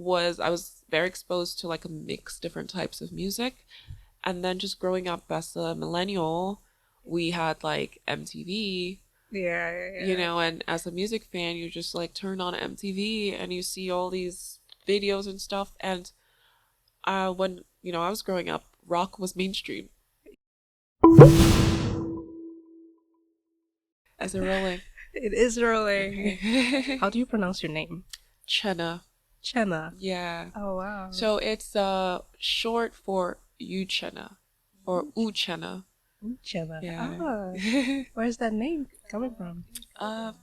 I was very exposed to like a mix different types of music. And then just growing up as a millennial, we had like MTV, and as a music fan, you just like turn on MTV and you see all these videos and stuff. And when, I was growing up, rock was mainstream. Is it rolling? It is rolling. Okay. How do you pronounce your name? Chena. Chena. Yeah. Oh, wow. So it's short for Chena or Chena. Chena. Yeah. Ah, where's that name coming from?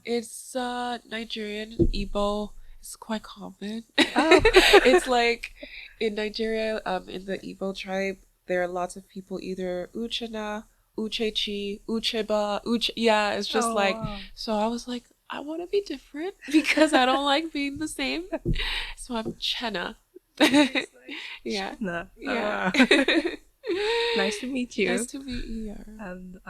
It's Nigerian Igbo. It's quite common. Oh. It's like in Nigeria, in the Igbo tribe, there are lots of people either Uchena, Uchechi, Ucheba, yeah, it's just wow. So I was like, I want to be different because I don't like being the same. So I'm Chena. Yeah. Chena. Yeah. Nice to meet you. Nice to meet you. And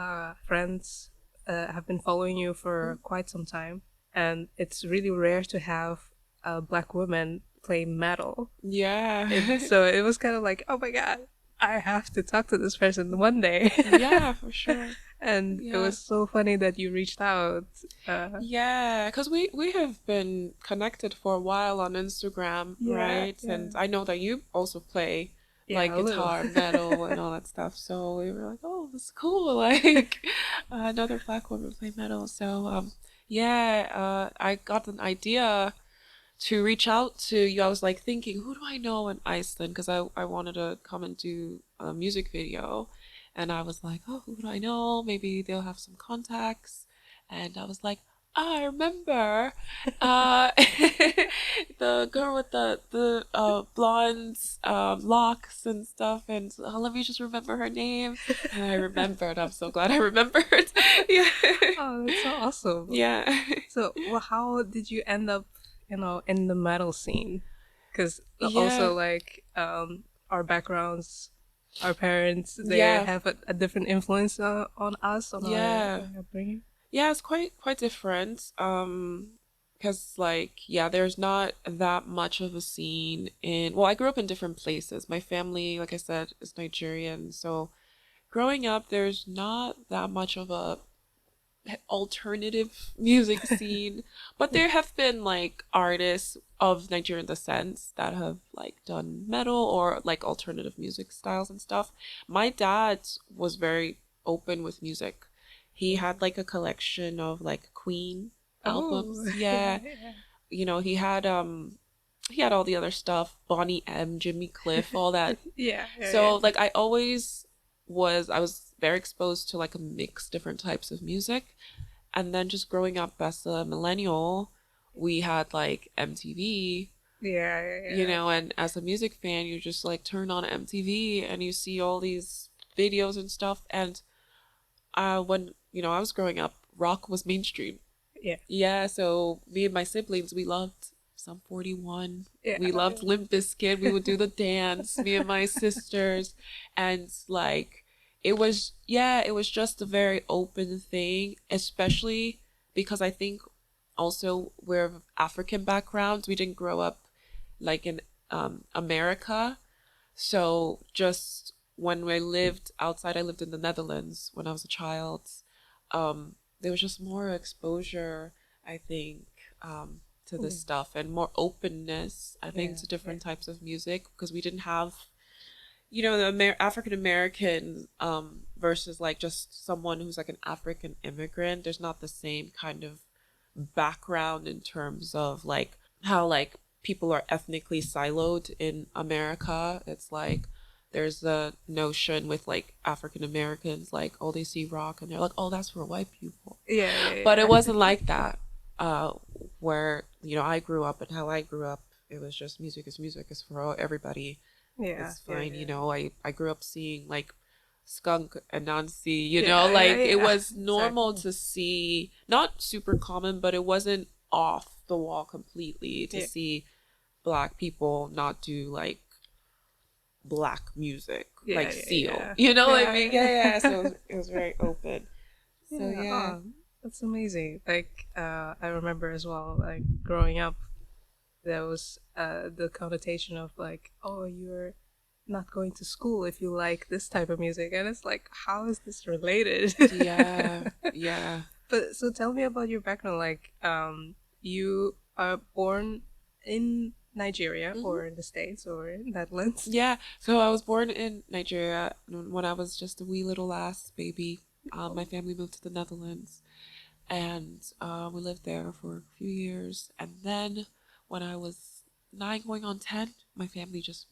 friends have been following you for quite some time, and it's really rare to have a Black woman play metal. Yeah. So it was kind of like, oh my god, I have to talk to this person one day. Yeah, for sure. And it was so funny that you reached out. Yeah, because we have been connected for a while on Instagram, right? Yeah. And I know that you also play like guitar, metal, and all that stuff. So we were like, oh, this is cool. Like another Black woman play metal. So I got an idea to reach out to you. I was like thinking, who do I know in Iceland? Because I wanted to come and do a music video. And I was like, oh, who do I know? Maybe they'll have some contacts. And I was like, I remember the girl with the blonde locks and stuff. And let me just remember her name. And I remembered. I'm so glad I remembered. Yeah. Oh, that's so awesome. Yeah. So, how did you end up, in the metal scene? Because also, like, our backgrounds, our parents, they have a different influence on us, on our upbringing. Yeah, it's quite different. Because there's not that much of a scene I grew up in different places. My family, like I said, is Nigerian, so growing up, there's not that much of a alternative music scene, but there have been like artists of Nigerian descent that have like done metal or like alternative music styles and stuff. My dad was very open with music. He had like a collection of like Queen albums. Yeah. He had all the other stuff, Bonnie M, Jimmy Cliff, all that. So like I was very exposed to like a mix different types of music. And then just growing up as a millennial, we had like MTV. And as a music fan, you just like turn on MTV and you see all these videos and stuff. And when I was growing up, rock was mainstream. Yeah, so me and my siblings, we loved Sum 41. We loved Limp Bizkit. We would do the dance, me and my sisters. And like it was just a very open thing, especially because I think also we're of African backgrounds. We didn't grow up like in America. So just when I lived outside, I lived in the Netherlands when I was a child. There was just more exposure, I think, to this stuff and more openness, I think, to different types of music, because we didn't have, the African American versus like just someone who's like an African immigrant. There's not the same kind of background in terms of like how like people are ethnically siloed in America. It's like there's the notion with like African Americans, like, oh, they see rock and they're like, oh, that's for white people. But it wasn't like that. Where I grew up and how I grew up, it was just music is for everybody. It's fine. I grew up seeing like Skunk and Nancy, it was normal to see, not super common, but it wasn't off the wall completely to see Black people not do like Black music, like Seal. What I mean? So it was very open. So that's amazing. Like I remember as well, like growing up, there was the connotation of like, oh, you're not going to school if you like this type of music, and it's like, how is this related? Yeah, yeah. But so tell me about your background. Like, you are born in Nigeria or in the States or in Netherlands? Yeah, so I was born in Nigeria. When I was just a wee little lass baby. My family moved to the Netherlands, and we lived there for a few years. And then when I was 9 going on 10, my family just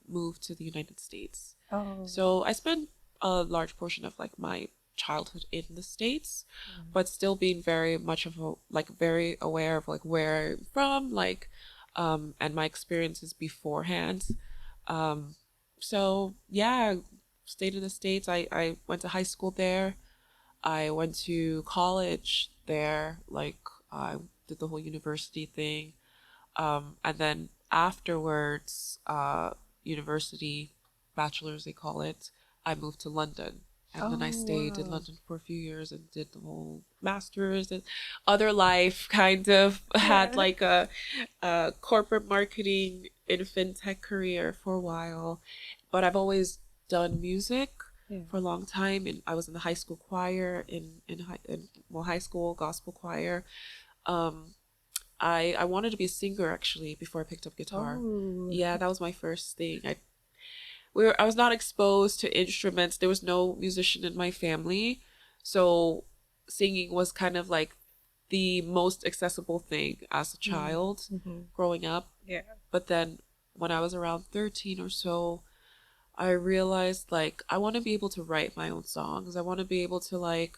moved to the United States. Oh. So I spent a large portion of like my childhood in the States, but still being very much of a like very aware of like where I'm from, like and my experiences beforehand. So yeah, stayed in the States. I went to high school there. I went to college there, like I did the whole university thing. And then afterwards, university, bachelor's they call it, I moved to London. And then I stayed in London for a few years and did the whole master's and other life, kind of had like a corporate marketing in fintech career for a while. But I've always done music for a long time, and I was in the high school choir high school gospel choir. I wanted to be a singer actually before I picked up guitar. Oh. Yeah, that was my first thing. I was not exposed to instruments. There was no musician in my family, so singing was kind of like the most accessible thing as a child growing up. Yeah. But then when I was around 13 or so, I realized like I want to be able to write my own songs. I want to be able to like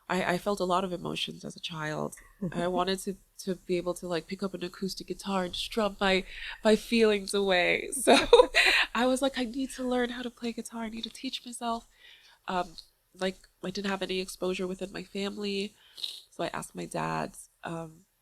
I felt a lot of emotions as a child. I wanted to be able to like pick up an acoustic guitar and strum my feelings away. So I was like, I need to learn how to play guitar. I need to teach myself. Like I didn't have any exposure within my family, so I asked my dad,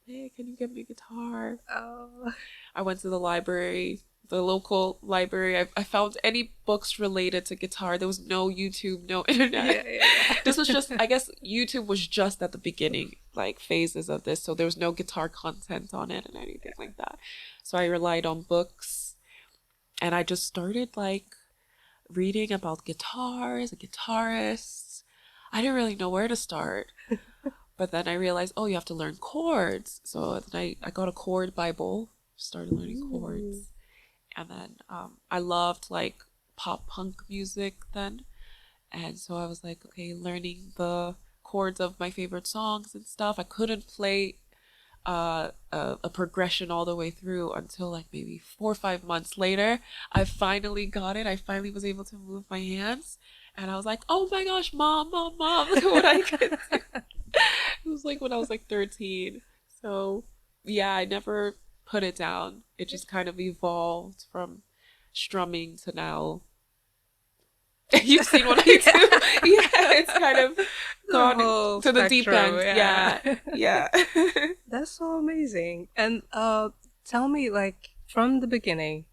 hey, can you get me a guitar? Oh. I went to the library, the local library. I found any books related to guitar. There was no YouTube, no internet. Yeah. This was just, I guess YouTube was just at the beginning, like phases of this. So there was no guitar content on it and anything like that. So I relied on books, and I just started like reading about guitars and guitarists. I didn't really know where to start. But then I realized, oh, you have to learn chords. So then I got a chord Bible, started learning chords. And then I loved like pop punk music then. And so I was like, okay, learning the chords of my favorite songs and stuff. I couldn't play a progression all the way through until like maybe 4 or 5 months later. I finally got it. I finally was able to move my hands. And I was like, oh my gosh, mom, look at what I can do. It was like when I was like 13. So yeah, I never put it down. It just kind of evolved from strumming to now. You've seen what I do. Yeah, it's kind of gone to the deep end. Yeah. That's so amazing. And tell me, like, from the beginning,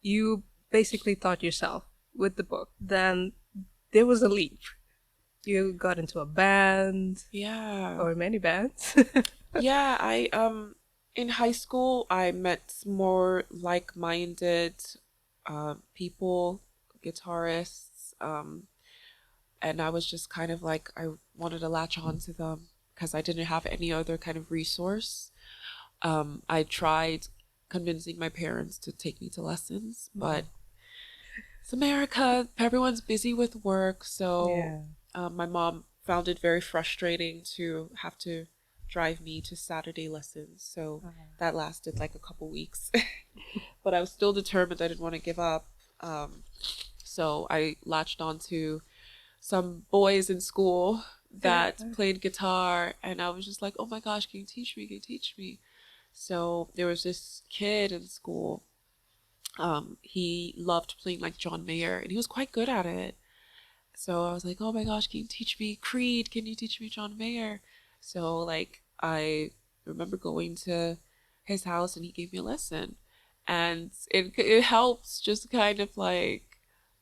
you basically taught yourself with the book. Then there was a leap. You got into a band. Yeah. Or many bands. Yeah, I in high school I met more like-minded people, guitarists, and I was just kind of like I wanted to latch on to them because I didn't have any other kind of resource. I tried convincing my parents to take me to lessons, but it's America. Everyone's busy with work, so my mom found it very frustrating to have to drive me to Saturday lessons. So that lasted like a couple weeks. But I was still determined. I didn't want to give up. So I latched on to some boys in school that played guitar, and I was just like, oh my gosh, can you teach me? Can you teach me? So there was this kid in school. He loved playing like John Mayer, and he was quite good at it. So I was like, oh my gosh, can you teach me Creed? Can you teach me John Mayer? So like I remember going to his house and he gave me a lesson, and it helped just kind of like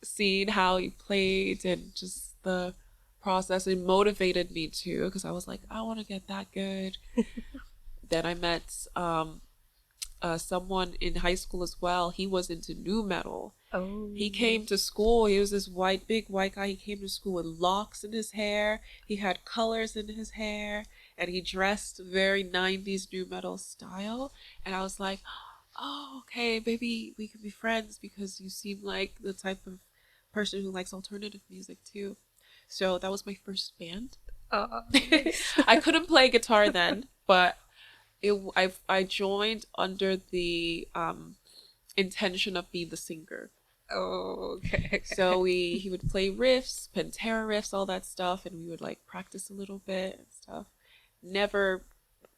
seeing how he played and just the process. It motivated me too because I was like, I want to get that good. Then I met someone in high school as well. He was into nu metal. Oh. He came to school. He was this big white guy. He came to school with locks in his hair. He had colors in his hair, and he dressed very 90s nu metal style. And I was like, oh, okay, maybe we could be friends because you seem like the type of person who likes alternative music too. So that was my first band. I couldn't play guitar then, but I joined under the intention of being the singer. Oh, okay. So he would play riffs, Pantera riffs, all that stuff, and we would like practice a little bit and stuff. Never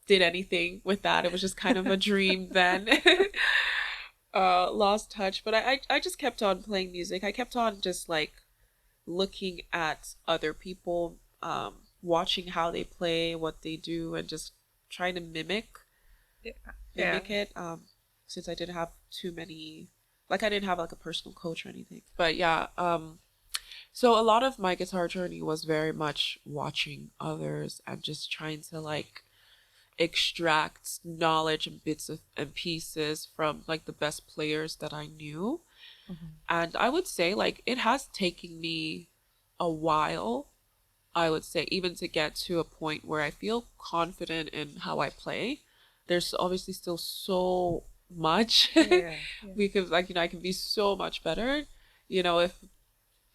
did anything with that. It was just kind of a dream then. Lost touch, but I just kept on playing music. I kept on just like looking at other people, watching how they play, what they do, and just trying to mimic it. Since I didn't have too many, like I didn't have like a personal coach or anything. But yeah, so a lot of my guitar journey was very much watching others and just trying to like extract knowledge and bits and pieces from like the best players that I knew. Mm-hmm. And I would say like it has taken me a while, I would say, even to get to a point where I feel confident in how I play. There's obviously still so much because like, you know, I can be so much better, you know, if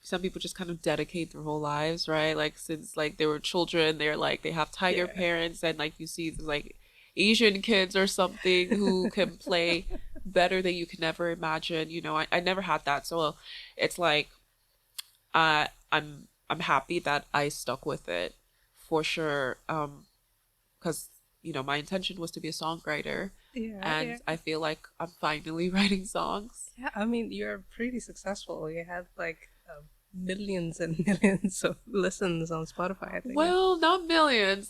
some people just kind of dedicate their whole lives, right? Like since like they were children, they're like they have tiger parents, and like you see like Asian kids or something who can play better than you can never imagine. You know, I never had that, so it's like I'm happy that I stuck with it for sure, because you know my intention was to be a songwriter, and I feel like I'm finally writing songs. Yeah, I mean you're pretty successful. You have like millions and millions of listens on Spotify, I think. Well, not millions,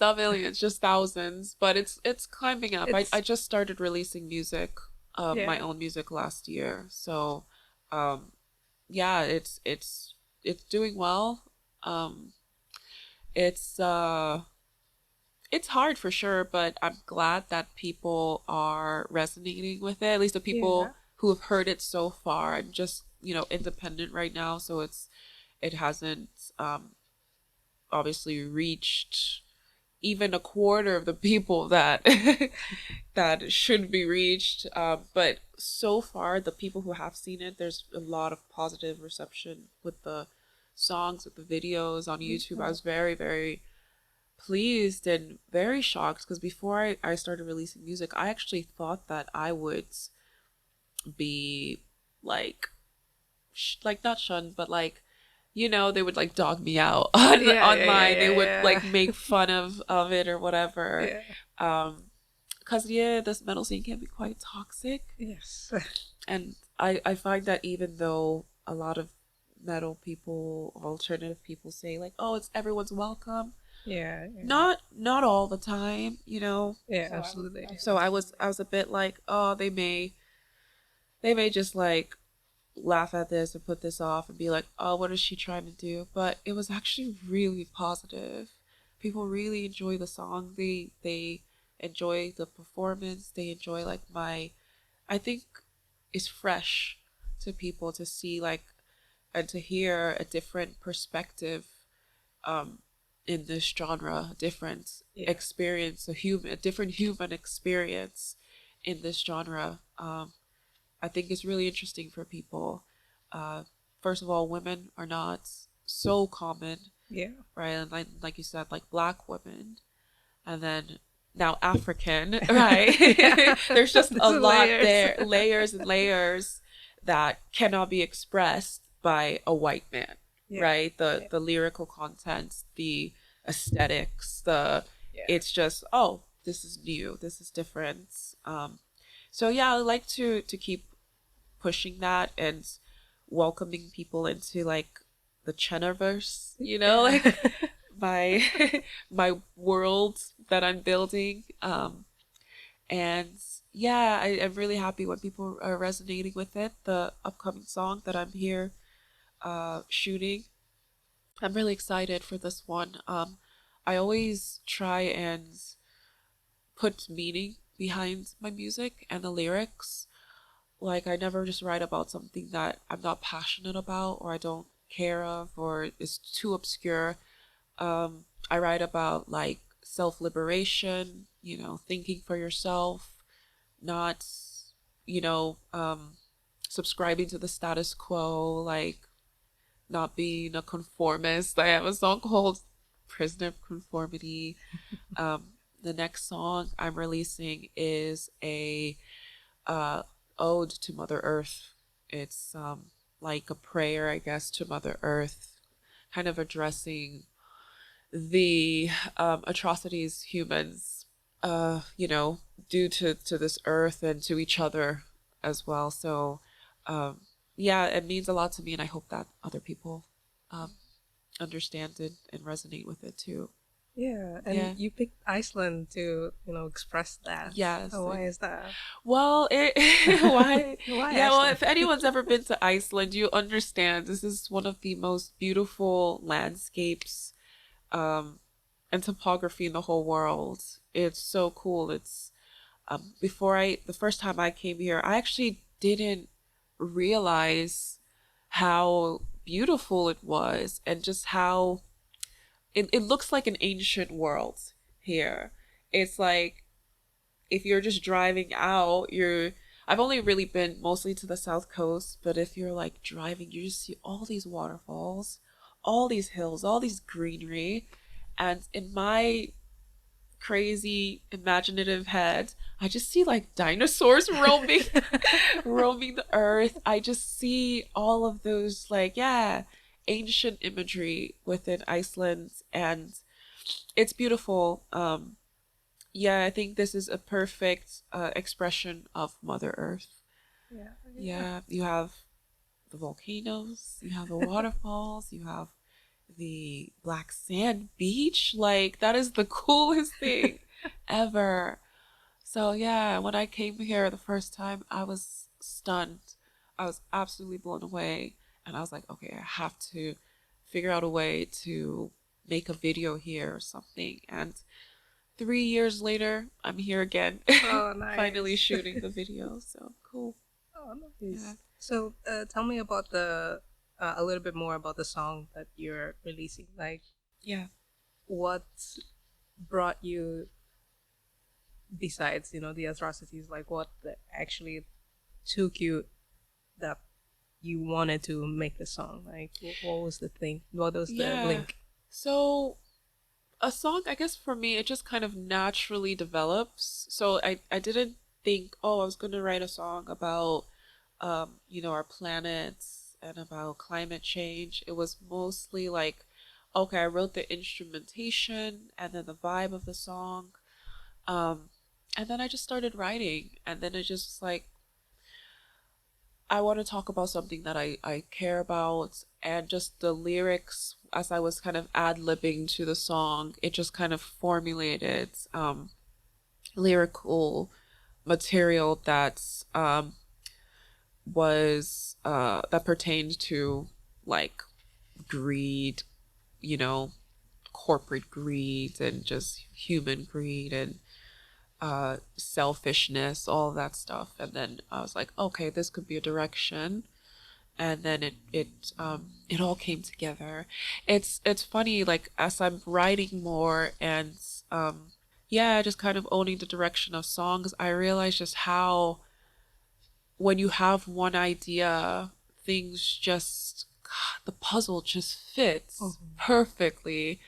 just thousands, but it's climbing up. I just started releasing music, my own music last year, so yeah, it's doing well. It's hard for sure, but I'm glad that people are resonating with it, at least the people who have heard it so far. I'm just, you know, independent right now, so it hasn't obviously reached even a quarter of the people that that should be reached, but so far the people who have seen it, there's a lot of positive reception with the songs, with the videos on YouTube. I was very, very pleased and very shocked because before I started releasing music, I actually thought that I would be like not shunned, but like, you know, they would like dog me out online. They would like make fun of it or whatever. Because this metal scene can be quite toxic. Yes. And I find that even though a lot of metal people, alternative people say like, oh, it's everyone's welcome. Not all the time, you know. Absolutely. So I was a bit like, oh, they may just like laugh at this and put this off and be like, oh, what is she trying to do? But it was actually really positive. People really enjoy the song. They enjoy the performance. They enjoy like I think it's fresh to people to see like and to hear a different perspective in this genre, a different experience, a different human experience in this genre. I think it's really interesting for people. First of all, women are not so common. Right? And like you said, like Black women. And then now African, right? There's just a lot there, layers and layers that cannot be expressed by a white man, right? The lyrical content, the aesthetics, it's just, oh, this is new, this is different. So yeah, I like to keep pushing that and welcoming people into like the Chenaverse, you know, like my world that I'm building. And yeah, I'm really happy when people are resonating with it. The upcoming song that I'm here shooting, I'm really excited for this one. I always try and put meaning behind my music and the lyrics. Like, I never just write about something that I'm not passionate about or I don't care of or is too obscure. I write about like self-liberation, thinking for yourself, not, you know, subscribing to the status quo, like not being a conformist. I have a song called Prisoner of Conformity. The next song I'm releasing is a ode to Mother Earth. It's like a prayer, I guess, to Mother Earth, kind of addressing the atrocities humans, do to this earth and to each other as well. So, yeah, it means a lot to me, and I hope that other people understand it and resonate with it too. Yeah, and you picked Iceland to, express that. Yes. Oh, why is that? Well, why? Why Yeah, well, Iceland? if anyone's ever been to Iceland, you understand this is one of the most beautiful landscapes and topography in the whole world. It's so cool. It's the first time I came here, I actually didn't realize how beautiful it was and just how it looks like an ancient world here. It's like if you're just driving out, I've only really been mostly to the south coast, but if you're like driving, you just see all these waterfalls, all these hills, all these greenery. And in my crazy imaginative head, I just see like dinosaurs roaming roaming the earth. I just see all of those ancient imagery within Iceland, and it's beautiful. I think this is a perfect expression of Mother Earth. Yeah, you have the volcanoes, you have the waterfalls, you have the black sand beach. Like, that is the coolest thing ever. So yeah, when I came here the first time, I was stunned. I was absolutely blown away. And I was like, okay, I have to figure out a way to make a video here or something. And 3 years later, I'm here again. Oh, nice. Finally shooting the video. So cool. Oh, nice. Yeah. So tell me about a little bit more about the song that you're releasing. Like, what brought you, besides, the atrocities, like what actually took you that you wanted to make the song? Like, what was the thing? What was the link? So a song, I guess for me, it just kind of naturally develops. So I didn't think, I was going to write a song about, our planets and about climate change. It was mostly like, okay, I wrote the instrumentation and then the vibe of the song. And then I just started writing, and then it just like, I want to talk about something that I care about, and just the lyrics, as I was kind of ad-libbing to the song, it just kind of formulated lyrical material that's that pertained to like greed, corporate greed and just human greed and selfishness, all of that stuff. And then I was like, okay, this could be a direction. And then it all came together. It's funny, like as I'm writing more and just kind of owning the direction of songs, I realize just how when you have one idea, things just, the puzzle just fits perfectly.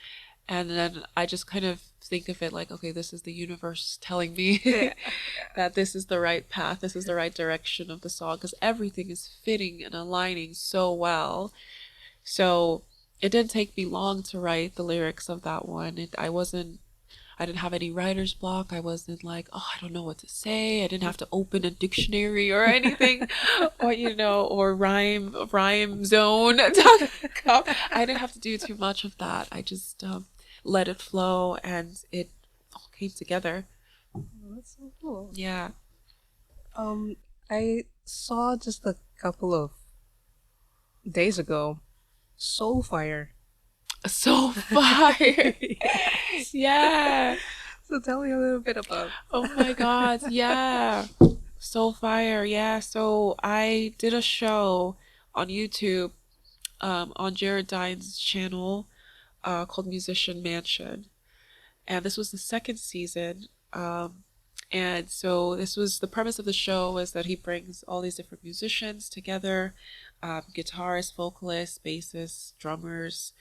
And then I just kind of think of it like, okay, this is the universe telling me that this is the right path, this is the right direction of the song, because everything is fitting and aligning so well. So it didn't take me long to write the lyrics of that one. I didn't have any writer's block. I wasn't like, I don't know what to say. I didn't have to open a dictionary or anything, or rhyme zone. I didn't have to do too much of that. I just let it flow, and it all came together. Oh, that's so cool. Yeah. I saw just a couple of days ago, Sapphire. Sapphire. Yes. Yeah. So tell me a little bit about. Oh my God, yeah. Soulfire, yeah. So I did a show on YouTube, on Jared Dine's channel, called Musician Mansion. And this was the second season. And so this was the premise of the show was that he brings all these different musicians together, guitarists, vocalists, bassists, drummers,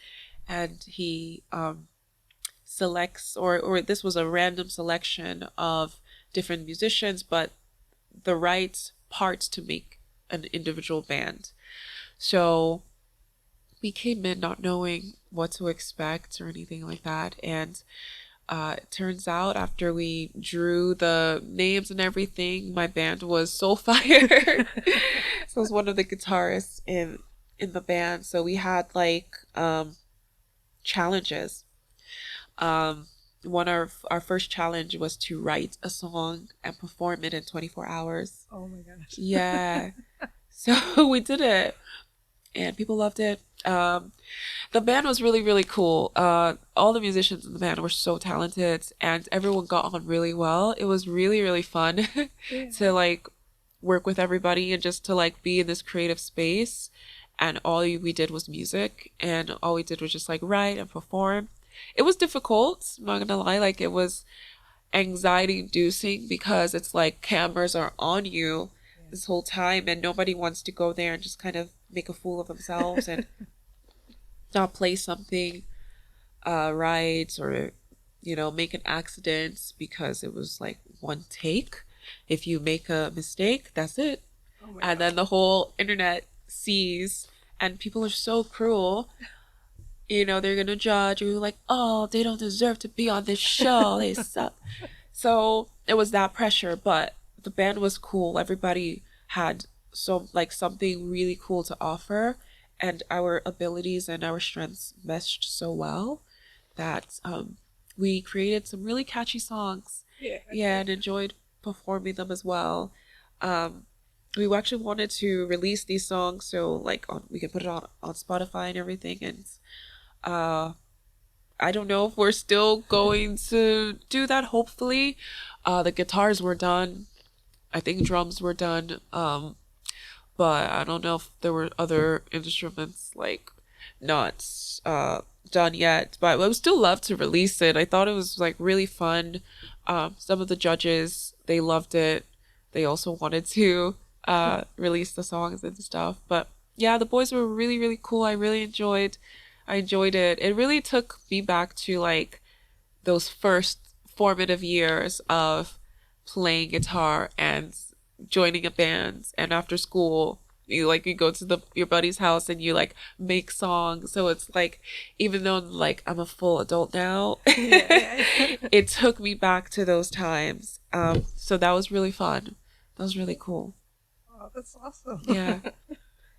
and he selects, or this was a random selection of different musicians, but the right parts to make an individual band. So we came in not knowing what to expect or anything like that, and it turns out after we drew the names and everything, my band was Soulfire. So I was one of the guitarists in the band. So we had like challenges. One of our first challenge was to write a song and perform it in 24 hours. Oh my gosh. Yeah. So we did it and people loved it. The band was really, really cool. All the musicians in the band were so talented and everyone got on really well. It was really, really fun to like work with everybody and just to like be in this creative space. And all we did was music and all we did was just like write and perform. It was difficult, I'm not gonna lie, like it was anxiety inducing because it's like cameras are on you this whole time and nobody wants to go there and just kind of make a fool of themselves and not play something right, or make an accident because it was like one take. If you make a mistake, that's it. And then the whole internet sees, and people are so cruel. They're gonna judge you like, oh, they don't deserve to be on this show, they suck. So it was that pressure, but the band was cool. Everybody had something really cool to offer, and our abilities and our strengths meshed so well that we created some really catchy songs. Yeah, and enjoyed performing them as well. We actually wanted to release these songs so like we could put it on Spotify and everything, and I don't know if we're still going to do that. Hopefully, the guitars were done. I think drums were done. But I don't know if there were other instruments like not done yet. But I would still love to release it. I thought it was like really fun. Some of the judges, they loved it. They also wanted to release the songs and stuff. But yeah, the boys were really, really cool. I enjoyed it. It really took me back to like those first formative years of playing guitar and joining a band, and after school you go to your buddy's house and you like make songs. So it's like, even though like I'm a full adult now, it took me back to those times. So that was really fun. That was really cool. Oh, that's awesome. Yeah.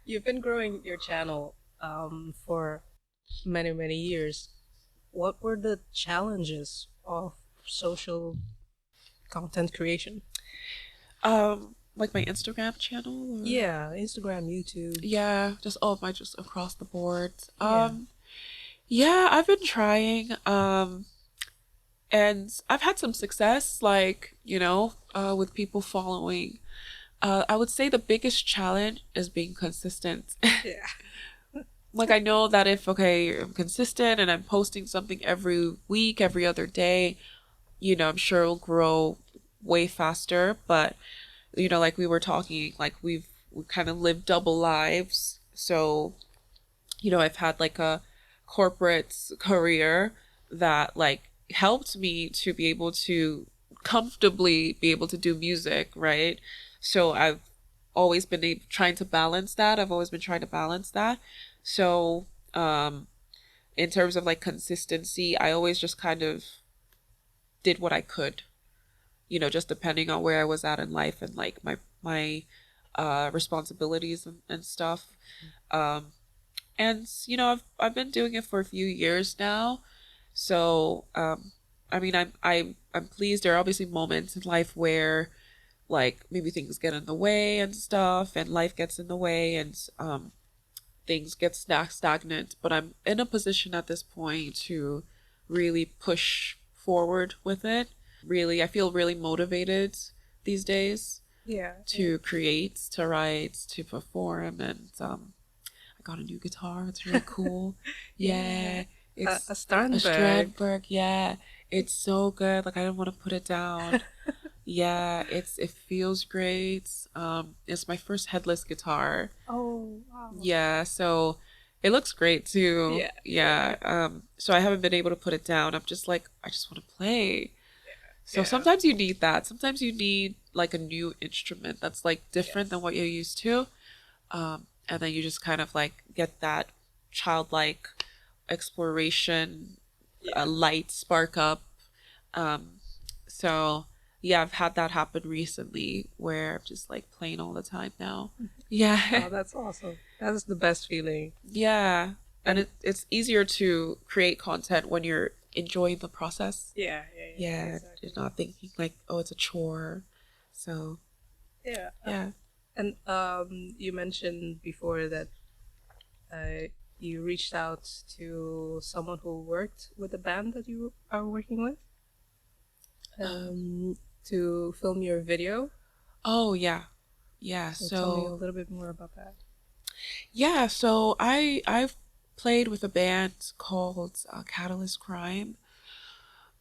You've been growing your channel for many, many years. What were the challenges of social content creation? Like my Instagram channel? Or... Yeah, Instagram, YouTube. Yeah, just across the board. Yeah, I've been trying. And I've had some success, like, with people following. I would say the biggest challenge is being consistent. Yeah. Like, I know that if, I'm consistent and I'm posting something every week, every other day, I'm sure it'll grow way faster. But, like we were talking, like we kind of lived double lives. So, I've had like a corporate career that like helped me to be able to comfortably be able to do music, right? So I've always been trying to balance that. I've always been trying to balance that. So, in terms of like consistency, I always just kind of did what I could, just depending on where I was at in life and like my responsibilities and stuff. And I've been doing it for a few years now. So, I mean, I'm pleased. There are obviously moments in life where like maybe things get in the way and stuff, and life gets in the way, and things get stagnant, but I'm in a position at this point to really push forward with it. I feel really motivated these days to create, to write, to perform, and I got a new guitar. It's really cool. Yeah, it's a Strandberg. A Strandberg. Yeah, it's so good. Like I didn't want to put it down. Yeah, it feels great. It's my first headless guitar. Oh wow. Yeah, so it looks great too. Yeah. So I haven't been able to put it down. I'm just like I just want to play. So sometimes you need that. Sometimes you need like a new instrument that's like different than what you're used to. And then you just kind of like get that childlike exploration, light spark up. So yeah, I've had that happen recently where I'm just like playing all the time now. Yeah. Oh, that's awesome. That's the best feeling. Yeah. And it's easier to create content when you're enjoying the process. Yeah. Exactly. You're not thinking like, oh, it's a chore. So yeah. And you mentioned before that you reached out to someone who worked with the band that you are working with to film your video. Oh yeah. So tell me a little bit more about that. Yeah, so I've played with a band called Catalyst Crime.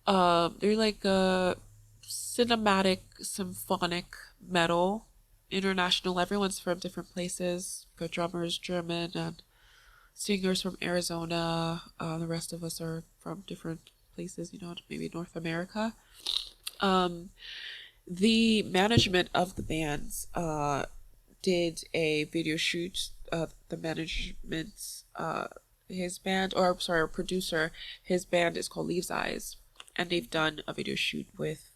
They're like a cinematic symphonic metal, international. Everyone's from different places. Got drummers German and singers from Arizona. The rest of us are from different places, maybe North America. The management of the bands did a video shoot. The management, his band, or sorry, our producer, his band is called Leaves Eyes, and they've done a video shoot with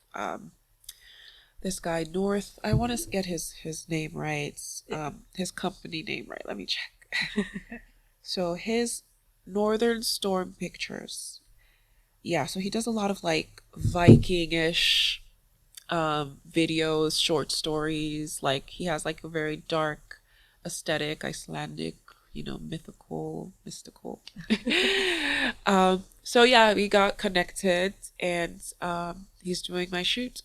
this guy North. I want to get his name right, his company name right. Let me check. So his Northern Storm Pictures. Yeah, so he does a lot of like Viking-ish videos, short stories. Like he has like a very dark aesthetic, Icelandic, mystical. So yeah, we got connected, and he's doing my shoot.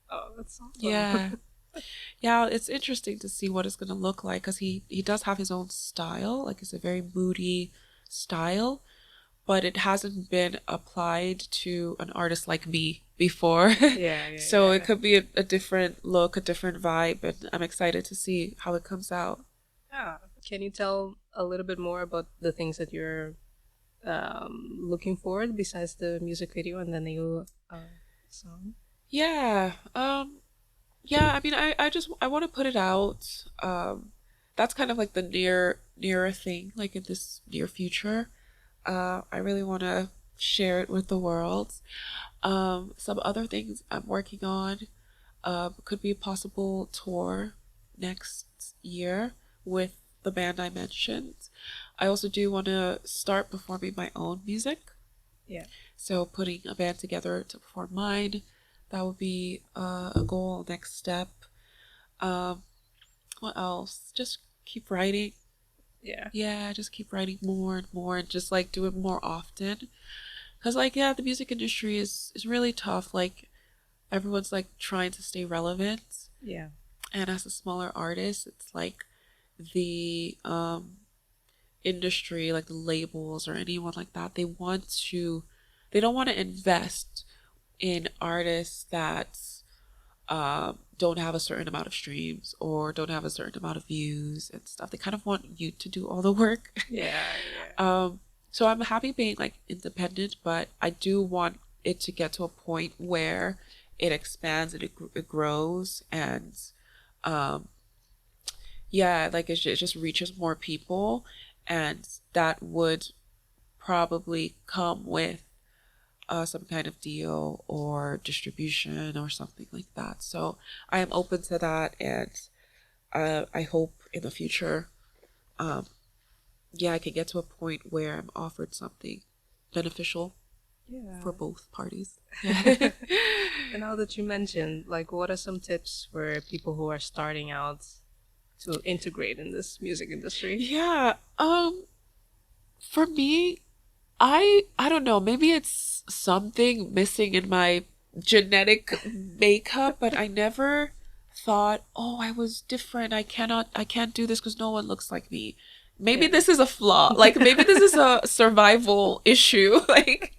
Oh, that's awesome. Yeah, it's interesting to see what it's gonna look like, because he does have his own style. Like it's a very moody style, but it hasn't been applied to an artist like me before. So it could be a different look, a different vibe, and I'm excited to see how it comes out. Yeah. Can you tell a little bit more about the things that you're looking for besides the music video and the new song? Yeah. I mean, I want to put it out. That's kind of like the nearer thing, like in this near future. I really want to share it with the world. Some other things I'm working on could be a possible tour next year with the band I mentioned. I also do want to start performing my own music. Yeah. So putting a band together to perform mine, that would be a goal, next step. What else? Just keep writing. Yeah, just keep writing more and more, and just like do it more often. Because like, yeah, the music industry is really tough. Like everyone's like trying to stay relevant. Yeah. And as a smaller artist, it's like the industry, like the labels or anyone like that, they don't want to invest in artists that don't have a certain amount of streams or don't have a certain amount of views and stuff. They kind of want you to do all the work. So I'm happy being like independent, but I do want it to get to a point where it expands and it grows, and like it just reaches more people, and that would probably come with some kind of deal or distribution or something like that. So I am open to that, and I hope in the future I can get to a point where I'm offered something beneficial for both parties. And now that you mentioned, like, what are some tips for people who are starting out to integrate in this music industry? For me, I don't know, maybe it's something missing in my genetic makeup, but I never thought, oh, I was different. I can't do this because no one looks like me. Maybe this is a flaw. Like maybe this is a survival issue. Like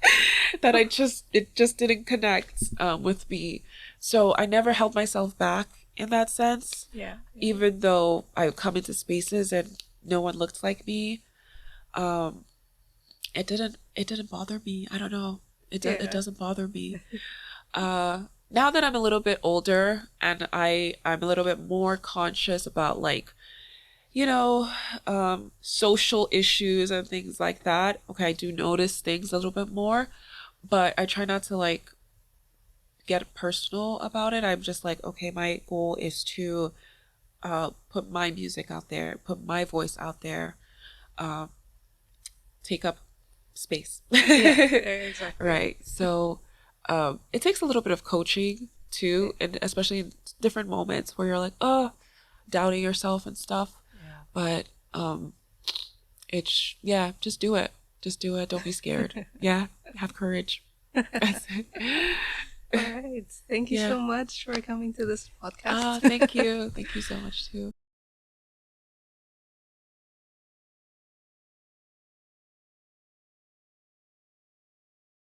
that it just didn't connect with me. So I never held myself back in that sense. Yeah. Even though I would come into spaces and no one looked like me, it didn't bother me. I don't know. It doesn't bother me. Now that I'm a little bit older and I'm a little bit more conscious about like, you know, social issues and things like that. Okay, I do notice things a little bit more, but I try not to like get personal about it. I'm just like, okay, my goal is to put my music out there, put my voice out there, take up space. Yeah, exactly. Right. So it takes a little bit of coaching too, and especially in different moments where you're like, oh, doubting yourself and stuff. But it's just do it. Just do it. Don't be scared. Yeah, have courage. That's it. All right. Thank you so much for coming to this podcast. Thank you. Thank you so much too.